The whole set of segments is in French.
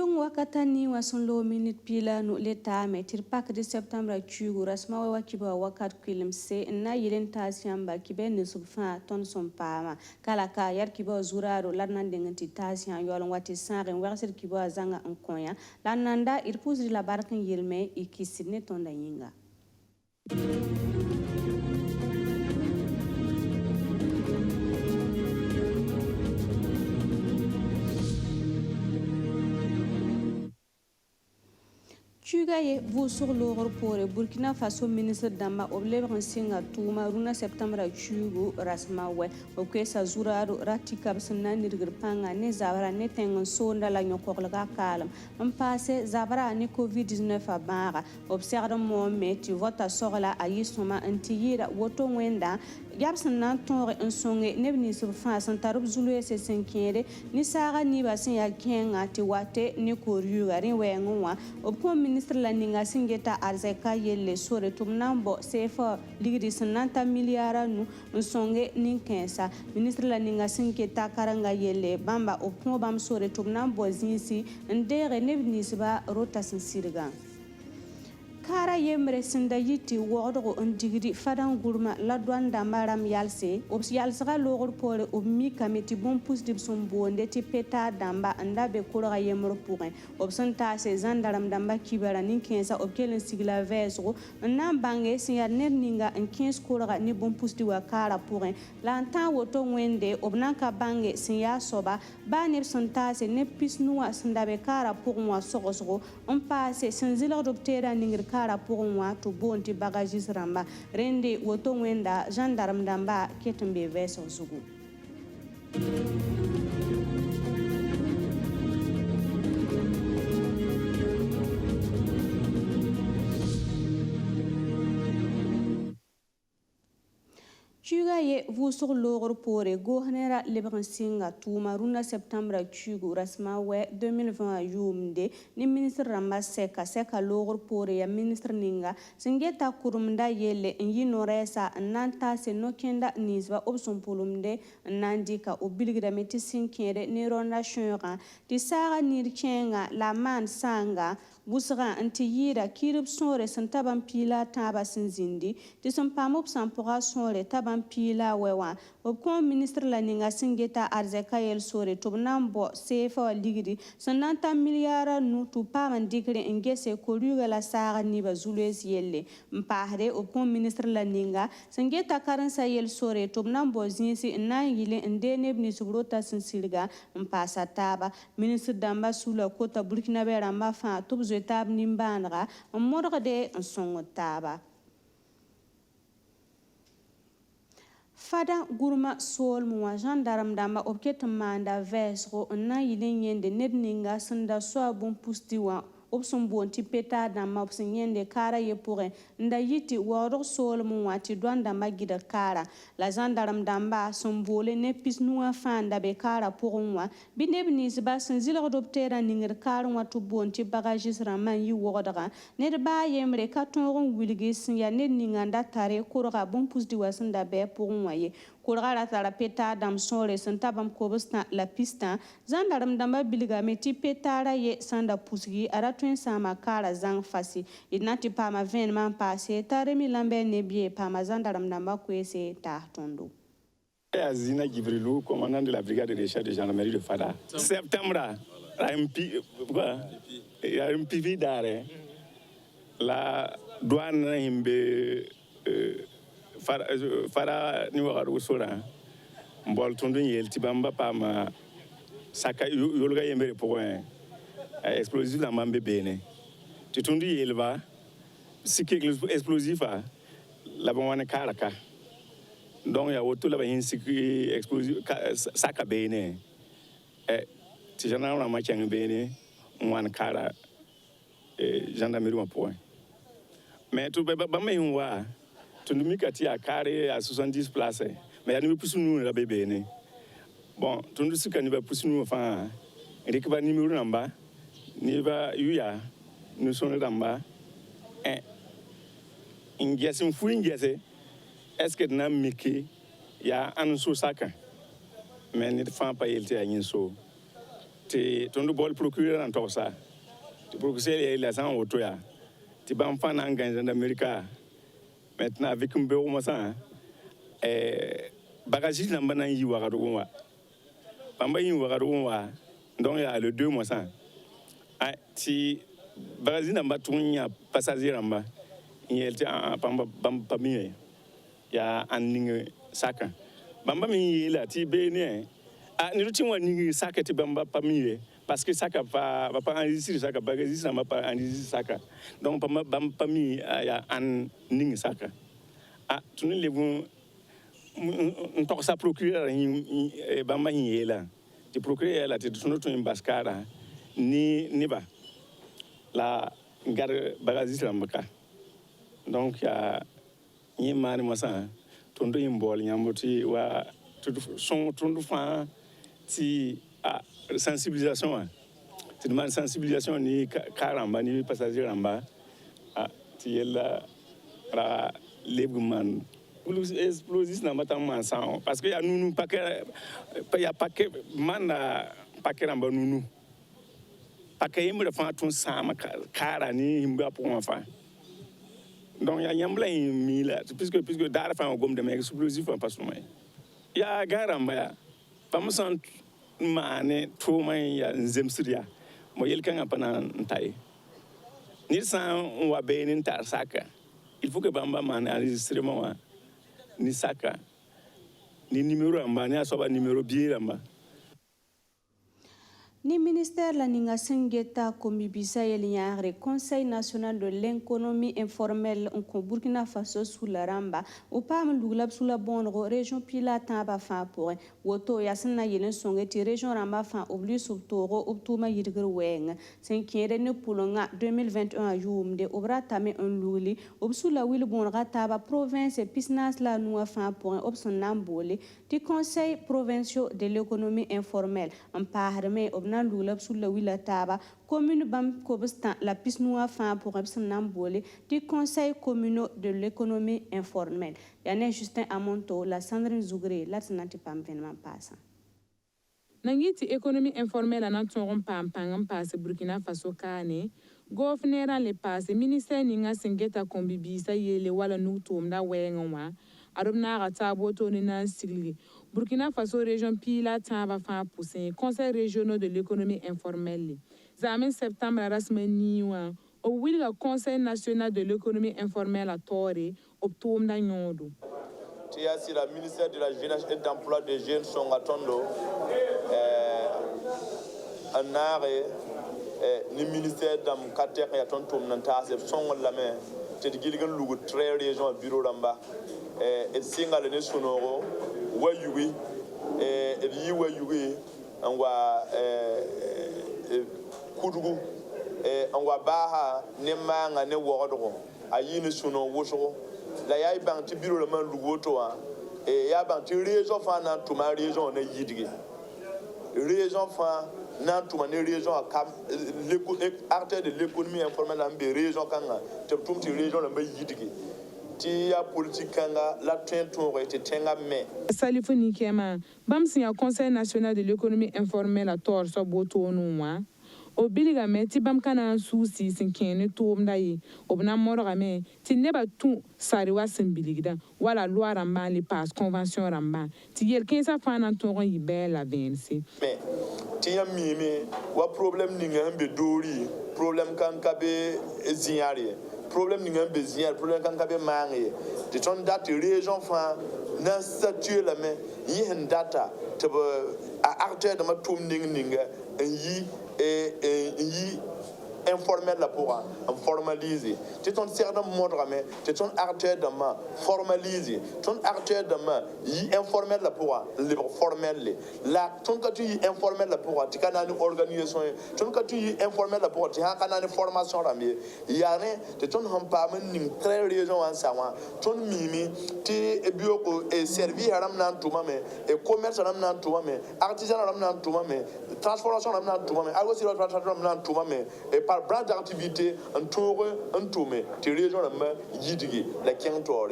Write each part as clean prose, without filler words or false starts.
Lung wakatani wasunlo minute pila no leta metir pak de septembre chugu rasma wa kiba wakat kwilim se na yilen tasiamba kibe ne subfa ton son pama kala ka yar kiba zuraro lannan dengati tasian yolon wati saren werser kiba zanga ankoya lannanda irpuzri la barkan yilme ikisine ton da yinga. Chugaye vous sur l'or pour Burkina Faso ministre d'Amba oblèbre singa tuma runa septembre chugu rasma we oke sa zuraro ratika bsna nirgir panga ne zabara ne tengon sonda la nyokorla kalam on passe zabara ne covid-19 abara observe mo meti vota sorla ayisoma antiyira woto wenda Gabson Nantor un songe nebni sur France en tarub zulu se senkere ni sara ni basin ya kenga ti wate ni koryu gari wenwa obko ministre la ninga singeta arzeka yelle sore tumnambo sefa ligri sananta miliara nu un songe ni kensa ministre la ninga singeta karanga yelle bamba obko bam sore tumnambo zinsi ndere nebni siba rota sinsirga Kara yemre sinda yiti wodo on digri fadan gurma la douane maram yalse obs yalsra logor pore obmi kameti bon pousse de son bonde ti peta damba anda be kura yemro pourin obsanta se zandaram damba kibara nin kensa obkelen sigla vesro nan bange sinya nerninga en 15 kura ni bon pousse di wakara pourin lanta woto wende obnanka bange sinya soba ba ne santa se ne pisnuwa sinda be kara pour moi sogosgo on passe sinzila adoptera ningir kara pour moi to bonti bagagis ramba rende woto wenda gendarme damba ketumbe veso zugu Chugaye vous sur l'or pour gohnera lebransinga tuma runa septembre chugu rasma we 2020 yumde ni ministre ramba seka l'or pour ya ministre ninga singeta kurumda yele yinoresa nanta se nokenda nisba opson polumde nandika obilgira meti sinkere ni ronda shura di sara nirkenga la man sanga busra anti yira kirib sore santaban pila taba sinzindi di sampamop sampora sore taban pila wewa obkon ministre la ninga singeta arzeka yel sore tobnambo sefa ligidi sananta miliara nutu paman dikre ngese koruga la sara niba zulez yelle mpahre obkon ministre la ninga singeta karansa yel sore tobnambo zinsi na yile ndene bni subrota sinsilga mpasa taba ministre damba sula kota burkina be ramba fa tubzo tab nimbanra morgade nsongo taba Fada gurma sol muwa gendarme damba obket manda vesro na yilen yende nedninga sanda so bon pustiwa obson bonti peta damba obson yende kara ye pourre nda yiti woro sol muwa ti douane magida kara la gendarme damba son volé ne pis nuwa fanda be kara pourwa binebni ziba sen zilo adoptera ningir kara watu bonti bagagis raman yi wodaga ne ba yemre katon wilgis ya nedninga nda tare kurga bon pusti wasanda be pourwa ye kurgara tara peta dam sore santabam kobosna la pista zandaram damba bilga meti petara ye sanda pusgi aratuen sama kara zang fasi inati pama ven man passe taremi lambe nebie pama zandaram damba kwese ta tondo Azina Gibrilou, commandant de la brigade de recherche de gendarmerie de Fada. Septembre, il y a un pivi d'arrêt. La douane himbe Fara ni wakaru sora. Mbol tundu yel tibamba pama saka yolga yemere pour explosif la mambe bene. Tundu yelva sike explosif la bonne karaka. Donc il y a autour là un sike explosif saka bene. Ti gendarme na machang bene one kara gendarmerie ma point. Mais tout ba me wa tu nous mikati à carré à 70 places mais il y a plus nous la bébé bon tu nous sais qu'on va plus nous enfin et que va numéro namba ni va yuya nous sommes namba et ingesi mfu ingesi est-ce que na miki ya an so saka mais ne fa pas yelte à so te tondu bol procureur en tosa te procureur la san auto ya ti ban fan en gagne d'Amérique maintenant avec un bureau ça bagage na bana yi wa gado wa pamba yi wa gado wa donc il y a le 2 mois ça ti bagage na ba tunya passager ramba il était pamba pamba mi ya anning saka bamba mi la ti bene ni ruti wa ni saka ti bamba pami parce que saka va pas enregistrer saka bagage ça m'a pas enregistrer saka donc bamba pami ya an ning saka tu ne les vont on ça procureur bamba yi la ti procureur la ti tuno to imbaskara ni ba la gar bagage ça maka donc ya ni mani masa tondo imbol nyamoti wa son tondo fa ti sensibilisation c'est demande sensibilisation ni caramba ni passager ramba ti yella ra lebman plus explosif na matam san parce que ya nous pas que man pas que ramba nous pas que yimbe fa ton sama kara ni himba pour enfin donc il y a yambla mila puisque dar fa gom de meg explosif en passe mai ya garamba ya pamsan mane to mai ya zemsria mo yel kan apana ntai ni san wa benin tar saka il faut que bamba mane enregistrement ni saka ni numéro amba ni asoba numéro bien amba ni ministère la ninga sengeta komibisa yelinyare Conseil national de l'économie informelle en Burkina Faso sous la ramba ou pam luglab sous la bonne région pila tamba fa pour woto yasna yelen songeti région ramba fa obli subtoro obtuma yirgir weng senkere ne pulonga 2021 yumde obra tame un lugli obsula wil bon taba province pisnas la noa fa pour obson nambole du Conseil provincial de l'économie informelle en parme obna lulab sous la wila taba commune bam kobstan la pisnoa fa pour obson nambole du Conseil communal de l'économie informelle Yann Justin Amonto la Sandrine Zougré la tinati pam venement passa Nangiti économie informelle en antoron pam pangam passe Burkina Faso kane gouverneur le passe ministère ninga sengeta kombibisa yele wala nutum da wenga arumna rata boto ni nan sigli Burkina Faso région pila tava fa poussin conseil régional de l'économie informelle zamen septembre rasmani wa o wilga conseil national de l'économie informelle à Toré optum da nyodo tia si la ministère de la jeunesse et d'emploi des jeunes sont à Tondo anare ni ministère d'am katek ya tontum nan ta se son la main te digilgan lugu très région bureau ramba et single ne sonoro wayuwi et yi wayuwi anwa kudugu anwa baha ne manga ne wodo ayi ne sono woso la yai bang ti bureau le man lugu to et ya bang ti région fa na to ma région na yidige région fa nan tuma ne région kam acteur de l'économie informelle en be région kanga te tum ti région la mbay yidigi ti ya politique kanga la tenton été tenga me salifuni kema bam si conseil national de l'économie informelle à tor so boto numa obiliga me ti bam kana susi sin kene tum dai obna morga me ti neba tu sari wasin biligda wala loi ramba li passe convention ramba ti yel kensa fana to yi bela vensi mais ti ya mimi wa problème ni ngambe dori problème kan kabe ziare problème ni ngambe ziare problème kan kabe mangi ti ton date région fa na statue la me yi data te a acteur de ma tum ninga yi yi informel la pour formaliser c'est ton certain mode mais c'est ton acteur de ma formaliser ton acteur de ma yi informel la pour le formel la ton que tu informel la pour tu kana une organisation ton que tu informel la pour tu kana une formation ramé yane c'est ton hampamen ning très raison en sawa ton mimi ti bioko et servir haram nan tuma me et commerce haram nan tuma me artisan haram nan tuma me transformation haram nan tuma me algo sur transformation haram nan tuma me et par branche d'activité en tour en tourme ti région la yidigi la kentore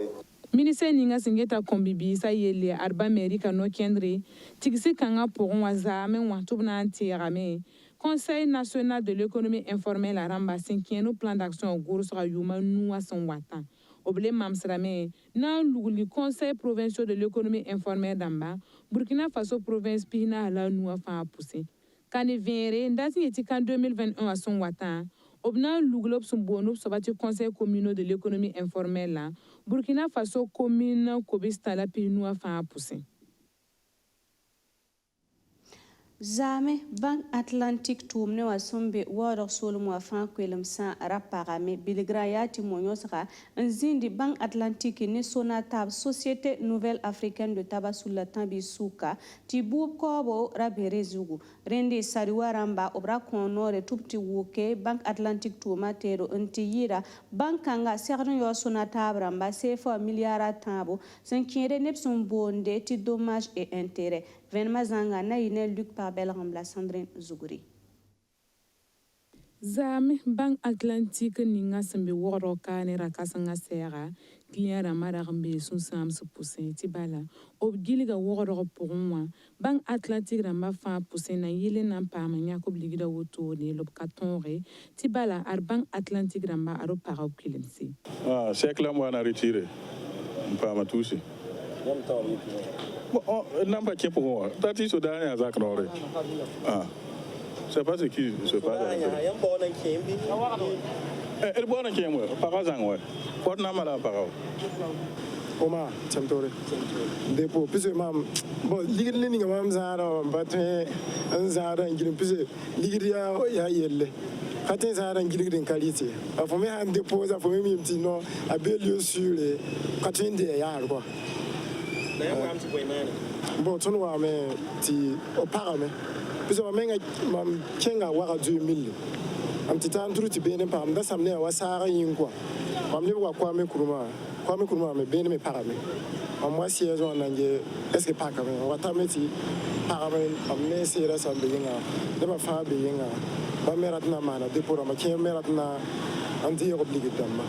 Ministère ninga singeta kombibi sa yele arba Amerika no kendre tigisi kanga pokon wa zame wa tubna antirame. Conseil national de l'économie informelle a ramba cinquième plan d'action au gour sera yuma noua son watan. Oblé mamsrame na luguli conseil provincial de l'économie informelle d'amba Burkina Faso province pina la noua fa pousser. Kane vere ndati yeti kan 2021 à son watan. Obna luglop son bonop sabati conseil communal de l'économie informelle la Burkina Faso commune kobista la pinoua fa pousser. Zame Bank Atlantic tumne wa sombe wado solum wa frankwelum san rapagame biligrayati monyosra nzindi Bank Atlantic ni sona tab Société Nouvelle Africaine de Tabac sous la tambi souka tibub kobo rabere zugu rende sariwa ramba obra konore tupti wuke Bank Atlantic tumatero ntiyira bankanga serno yo sona tab ramba sefa milliara tabo sankire nepson bonde ti dommage et intérêt Venma zanga na ine Luc Parbel rambla Sandrine Zuguri. Zame Bank Atlantique ninga sembe woro kane rakasanga sera client ramara rambe sun sam se pousser tibala obgiliga woro pourwa Bank Atlantique ramba fa pousser na yele na pa manya ko bligida woto ne lob katonre tibala ar Bank Atlantique ramba aro para kilimsi c'est clair moi na retiré pas ma touche n'a pas pour moi. Tati so dernier à Zaknore. Ah. C'est pas ce qui se passe. Elle boit un kémo, par exemple. Quoi n'a pas la parole. Oma, Chamtore. Dépôt, plus mam. Bon, ligning mam zara, batme, un zara, and giving plus ligia, ya yelle. Katin zara and giving quality. For me, I'm deposed for me, no, I build you sur les Katin de Yarwa. Bon, ton wa me ti opara me. Biso menga mam kenga waka 2000. Am titan tru ti bene pam da samne wa sara yinkwa. Mam le wa kwa me kuruma me bene me para me. Am wa siège on nanje est-ce que pas quand même wa ta me ti para me am ne sera sam be yinga. De ba fa be yinga. Ba merat na mana de pour ma ken merat na anti obligé tamma.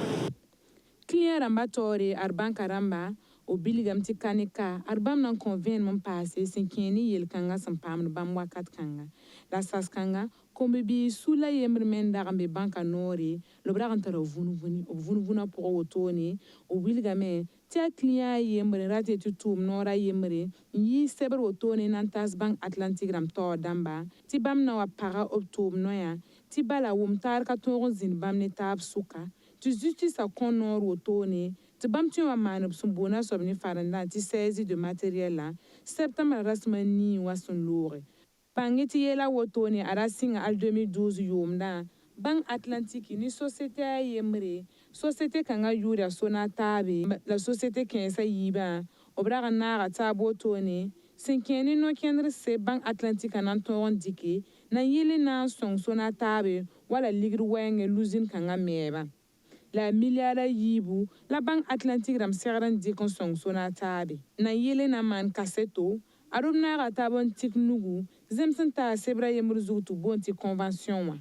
Client rambatori arban karamba o biligam ti kanika arbam nan convene mon passé sinkeni yel kanga sampam bam wakat kanga la sas kanga kombe bi sula yemr men darambe banka nori lo bragan tara vunu pour otoni o biligame ti client yemre rate ti tum nora yemre yi seber otoni nan tas Bank Atlantic ram to damba ti bam na wa para optum noya ti bala wumtar ka to zin bam ne tab suka tu justice a konor otoni ti bam ti wa manub sumbona sobni faranda ti saisi de matériel la septembre rasma ni wasun lore pangeti yela wotoni arasinga al 2012 yomda Bank Atlantique ni société yemre société kanga yura sona tabe la société kensa yiba obraga naga tabo toni sinkeni no kendre se Bank Atlantique nan ton diki na yele na sona tabe wala ligru wenge luzin kanga meba la milliarda yibu la Bank Atlantique ram serran di konsong sona tabe na yele na man kaseto arum na ratabon tiknugu zemsen ta sebra yemurzu tu bonti convention wa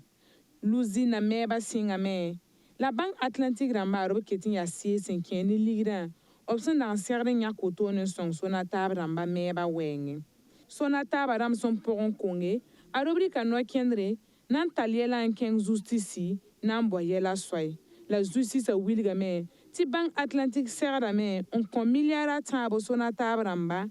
luzi na meba singa me la Bank Atlantique ram aro ketin ya sie sinkeni ligra option na serran ya koto ne song sona tabe ramba meba wenge sona tabe ram son poron konge arobri kanwa kendre nan taliela en justice nan boyela soy la justice a wilgame ti Bank Atlantique serra me on kon milliards tabo sona tabramba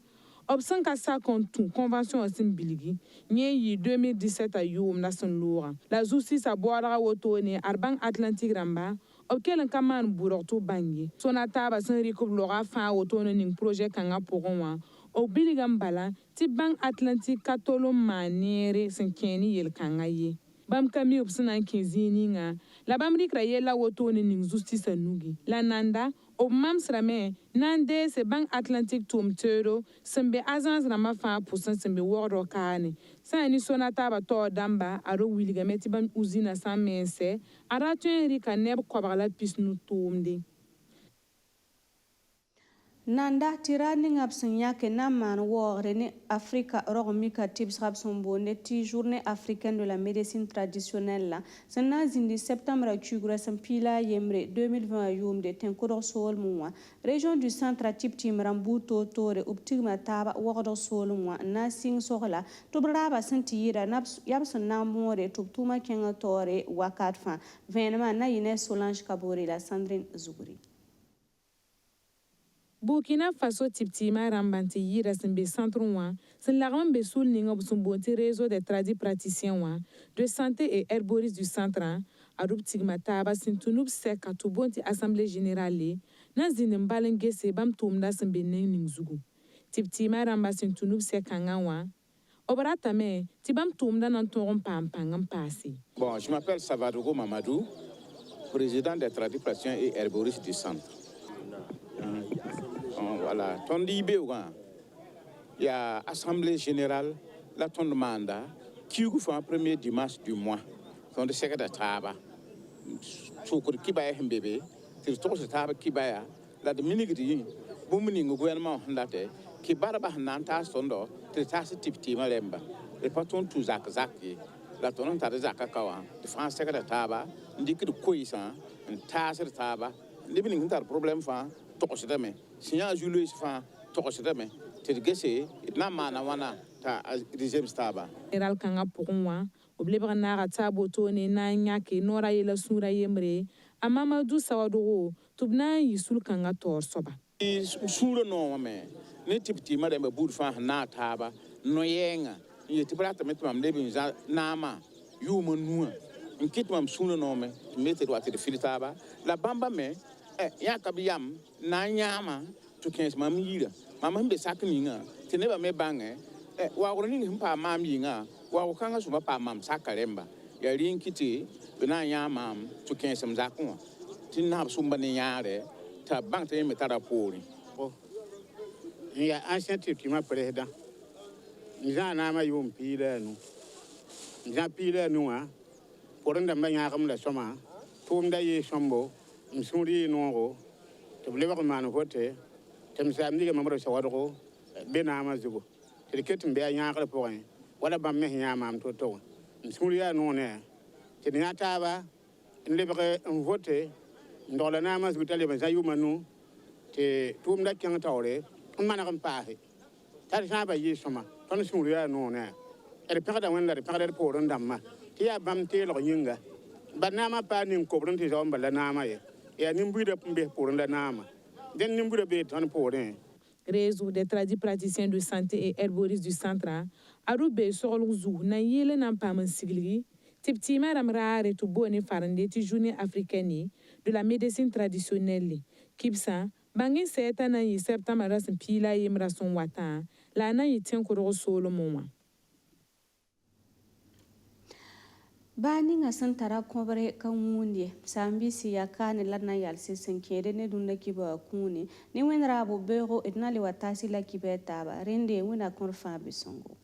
option ka sa kontu convention asim biligi nye yi 2017 a yum nason lora la justice a boara wotone ar Bank Atlantique ramba opkelen kaman burortu bangi sona taba sen rikob lora fa wotone ning projet kanga pogonwa o biligam bala ti Bank Atlantique katolo manere sen keni yel kanga ye bam kami opsina kinzini nga la bam rikra yela wotone ning justice nugi la nanda o mam srame nande se Bank Atlantique tum tero sembe agence rama fa pusan sembe woro kane sa ni sona taba to damba aro wiliga meti bam usina sa mense ara tuen rika neb kwabala pisnu tumde Nanda tirani ngabsin yake na man wogre Afrika rogmika tips rabson bonne ti journée africaine de la médecine traditionnelle la sanna zindi septembre chugura sampila yemre 2020 yumde tenkoro sol muwa région du centre tip timrambu totore uptigma taba wogdo sol muwa na sing sohla tobraba sentira yabson na more tubtuma kenga tore wakat fa venema na yine Solange Kabore la Sandrine Zuguri. Burkina Faso tiptima rambanti yira sembe centre wa sen lagam be sul ninga busumbonti réseau des tradis praticiens de santé et herboristes du centre adoptigma taba sintunub seka tubonti assemblée générale na zinin balengese bam tumda sembe ning zugu tiptima ramba sintunub seka ngawa obaratame tibam tumda nan toron pampangam passé. Bon, je m'appelle Savadogo Mamadou, président des tradis praticiens et herboristes du centre. Voilà, il y a assemblée générale, la ton mandat, qui fait un premier dimanche du mois. Quand le secrétaire Taba, Soukour Kibaya Mbebe, c'est le Taba Kibaya, la Dominique de Bouming au gouvernement, qui barba Nanta Sondo, le tasse type Timalemba, et patron tout Zak Zaki, la tonon Tazakawa, le France secrétaire Taba, indique de Koïsan, un tasse de Taba, living inter problème fan, Tokosidame. Signal Julius Fan, Tokosidame, Tilgese, Namana Wana, ta deuxième staba. Général Kanga Pourwa, Oblebra Nara Tabo Tone, Nanyaki, Nora Yela Sura Yemre, Amamadou Sawadoro, Tubna Yisul Kanga Tor Soba. Sura no me, native Madame Budfa, Nataba, Noyenga, Yetibrata Metam living Nama, Human Nua, and Kitmam Suna no me, meted what the Filitaba, La Bamba me. Yakabiyam, Nanyama, to Kens Mamira, Mamma be sacking, to never me bang, while running him pa mam yinga, while Kangas Mapa Mam Sakaremba, Yarin Kitty, Benayamam, to Kens some Zakuma, Tinab Sumbani Yare, to bank to him at Tarapori. Ya ancien type ma président. Nzana yum pile no. Nza pile noa. Pour un dame comme la soma. Pour m'dailler sombo. Msuri nongo. Te voulez man voter. Te me samedi que membre sawadro. Benama zugo. Te le ket mbe nyakle pour un. Wala bam me nyama to to. Msuri ya non ne. Te nyata ba. Nlebre un voter. Ndole nama zugo tele ba yumanu. Te tum da kyang tawre. Manakam pahe. Tari saba yi soma. Ton sumuria no ne. E perde wanda de perde pour ndamma. Ti ya bam te lo yinga. Banama pa nim kobron ti zomba la nama ye. Ya nimbuida pumbe pour la nama. Den nimbuida be ton pour rien. Réseau des tradis praticiens de santé et herboristes du centre Aroube Sorlou na yele nan paman sigli. Tiptima ramrare to bone farande ti journée africaine de la médecine traditionnelle. Kibsa Bangin seta na yi septembre rasin pila yimra son watan la na yi tin kuro solo muma. Bani nga santara kobre kanwunye sambi si yakane lana yalse senkere ne dunna kiba kuni ni wen rabo bero etna le watasi la kibeta ba rende wena konfa bisongo.